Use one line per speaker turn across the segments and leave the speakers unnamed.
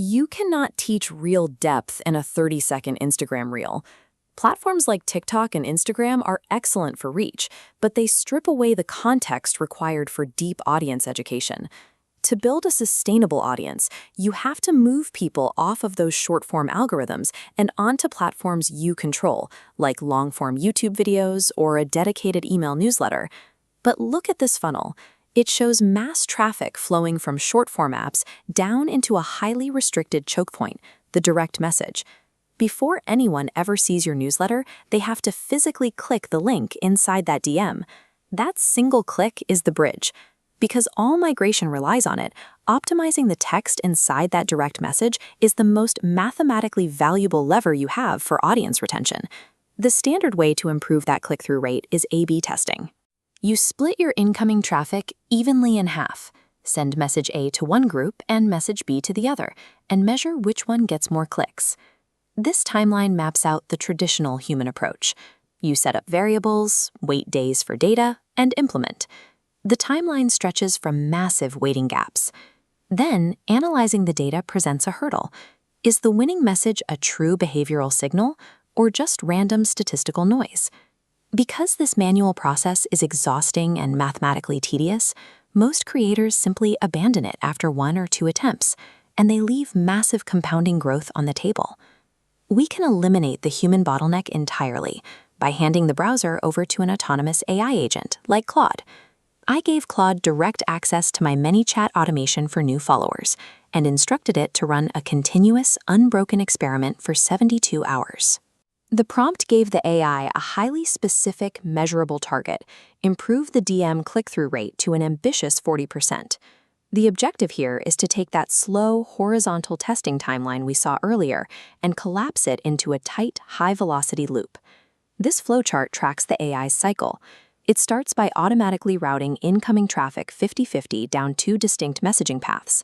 You cannot teach real depth in a 30-second Instagram reel. Platforms like TikTok and Instagram are excellent for reach, but they strip away the context required for deep audience education. To build a sustainable audience, you have to move people off of those short-form algorithms and onto platforms you control, like long-form YouTube videos or a dedicated email newsletter. But look at this funnel. It shows mass traffic flowing from short-form apps down into a highly restricted choke point, the direct message. Before anyone ever sees your newsletter, they have to physically click the link inside that DM. That single click is the bridge. Because all migration relies on it, optimizing the text inside that direct message is the most mathematically valuable lever you have for audience retention. The standard way to improve that click-through rate is A/B testing. You split your incoming traffic evenly in half. Send message A to one group and message B to the other, and measure which one gets more clicks. This timeline maps out the traditional human approach. You set up variables, wait days for data, and implement. The timeline stretches from massive waiting gaps. Then, analyzing the data presents a hurdle. Is the winning message a true behavioral signal, or just random statistical noise? Because this manual process is exhausting and mathematically tedious, most creators simply abandon it after 1 or 2 attempts, and they leave massive compounding growth on the table. We can eliminate the human bottleneck entirely by handing the browser over to an autonomous AI agent like Claude. I gave Claude direct access to my ManyChat automation for new followers and instructed it to run a continuous, unbroken experiment for 72 hours. The prompt gave the AI a highly specific, measurable target, improved the DM click-through rate to an ambitious 40%. The objective here is to take that slow, horizontal testing timeline we saw earlier and collapse it into a tight, high-velocity loop. This flowchart tracks the AI's cycle. It starts by automatically routing incoming traffic 50-50 down 2 distinct messaging paths.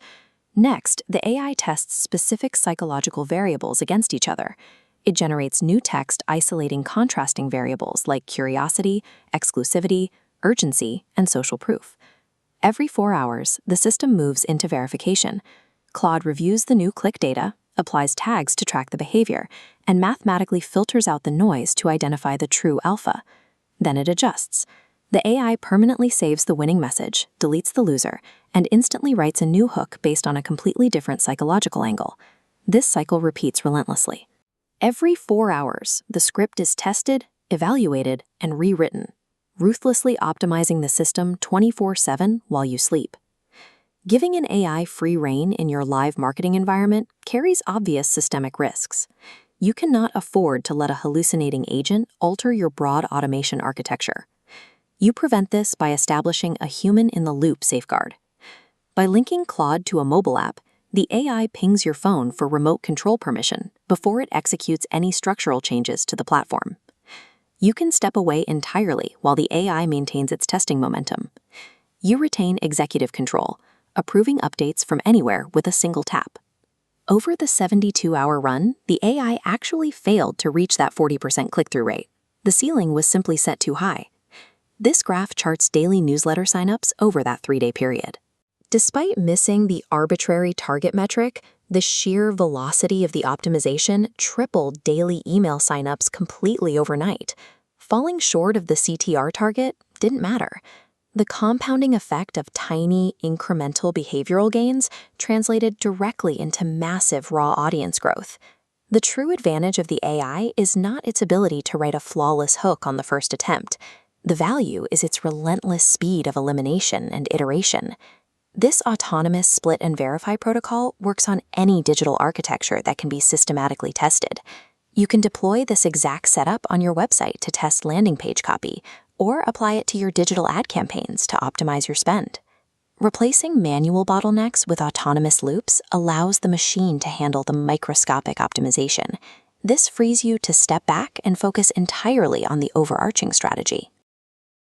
Next, the AI tests specific psychological variables against each other. It generates new text isolating contrasting variables like curiosity, exclusivity, urgency, and social proof. Every 4 hours, the system moves into verification. Claude reviews the new click data, applies tags to track the behavior, and mathematically filters out the noise to identify the true alpha. Then it adjusts. The AI permanently saves the winning message, deletes the loser, and instantly writes a new hook based on a completely different psychological angle. This cycle repeats relentlessly. Every 4 hours, the script is tested, evaluated, and rewritten, ruthlessly optimizing the system 24/7 while you sleep. Giving an AI free rein in your live marketing environment carries obvious systemic risks. You cannot afford to let a hallucinating agent alter your broad automation architecture. You prevent this by establishing a human-in-the-loop safeguard. By linking Claude to a mobile app, the AI pings your phone for remote control permission before it executes any structural changes to the platform. You can step away entirely while the AI maintains its testing momentum. You retain executive control, approving updates from anywhere with a single tap. Over the 72-hour run, the AI actually failed to reach that 40% click-through rate. The ceiling was simply set too high. This graph charts daily newsletter signups over that 3-day period. Despite missing the arbitrary target metric, the sheer velocity of the optimization tripled daily email signups completely overnight. Falling short of the CTR target didn't matter. The compounding effect of tiny, incremental behavioral gains translated directly into massive raw audience growth. The true advantage of the AI is not its ability to write a flawless hook on the first attempt. The value is its relentless speed of elimination and iteration. This autonomous split and verify protocol works on any digital architecture that can be systematically tested. You can deploy this exact setup on your website to test landing page copy, or apply it to your digital ad campaigns to optimize your spend. Replacing manual bottlenecks with autonomous loops allows the machine to handle the microscopic optimization. This frees you to step back and focus entirely on the overarching strategy.